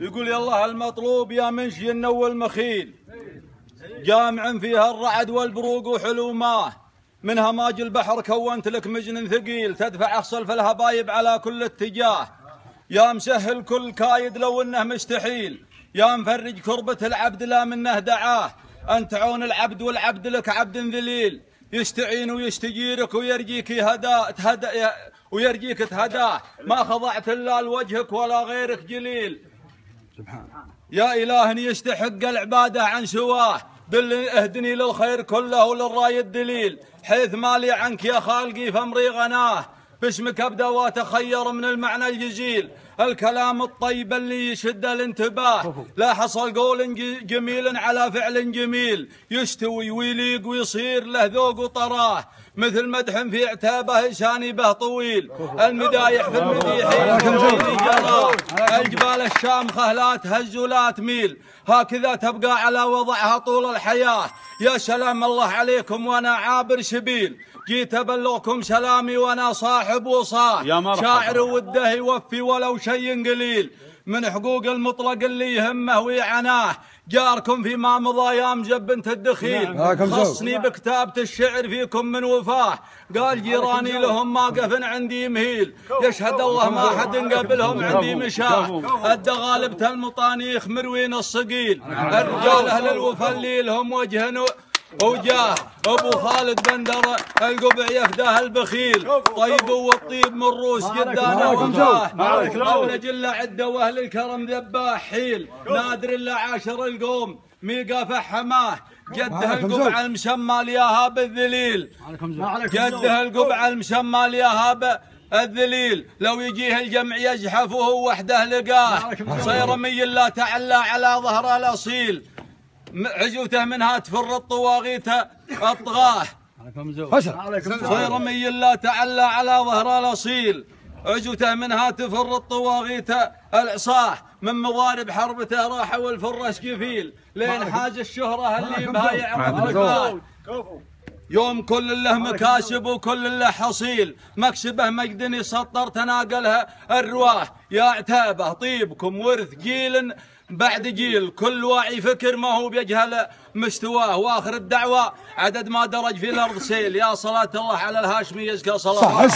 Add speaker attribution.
Speaker 1: يقول يالله المطلوب يا منشي النو المخيل، جامع فيها الرعد والبروق وحلو ماه، من هماج البحر كونت لك مجن ثقيل، تدفع أخصل الهبايب على كل اتجاه، يا مسهل كل كايد لو انه مستحيل، يا مفرج كربة العبد لا منه دعاه، أنت عون العبد والعبد لك عبد ذليل، يستعين ويستجيرك ويرجيك ويرجيك تهداه، ما خضعت إلا لوجهك ولا غيرك جليل. يا إله يستحق العبادة عن سواه، اهدني للخير كله وللراي الدليل، حيث مالي عنك يا خالقي فامري غناه، باسمك ابدا واتخير من المعنى الجزيل، الكلام الطيب اللي يشد الانتباه، لا حصل قول جميل على فعل جميل، يستوي ويليق ويصير له ذوق وطراه، مثل مدح في عتابه لساني به طويل، المدايح في المديحين جراه، الجبال الشامخه لا تهز ولا تميل، هكذا تبقى على وضعها طول الحياه، يا سلام الله عليكم وانا عابر سبيل، جيت ابلغكم سلامي وانا صاحب وصاه، شاعر وده يوفي ولو شيء قليل، من حقوق المطلق اللي يهمه ويعناه، جاركم فيما مضى يا مجبنت الدخيل، خصني بكتابة الشعر فيكم من وفاه، قال جيراني لهم ما قفن عندي مهيل، يشهد الله ما حد قبلهم عندي مشاه، أدى غالبة المطانيخ مروين الصقيل، الرجال أهل الوفا اللي لهم وجه وجاه، ابو خالد بندر القبع يفداه البخيل، طيب والطيب من روس جدانه وفاه، ابن جل عده واهل الكرم ذباح حيل، نادر الا عاشر القوم ميقا فحماه، جده القبع المسمى لياها بالذليل، جده القبع المسمى لياها الذليل، لو يجيه الجمع يزحف وهو وحده لقاه، صيرمي لا تعلى على ظهر الاصيل، عجوته منها تفر الطواغيت الطغاه، صيرمي لا تعلى على ظهر الاصيل، عجوته منها تفر الطواغيت العصاه، من مضارب حربته راح والفرش كفيل، لين حاج الشهره اللي بها يعرف لقاه، يوم كل له مكاسب وكل له حصيل، مكسبه مجد يسطر تناقلها الرواه، يا عتابه طيبكم ورث جيل بعد جيل، كل واعي فكر ما هو بيجهل مستواه، واخر الدعوه عدد ما درج في الارض سيل، يا صلاه الله على الهاشمي يزكى صلاه.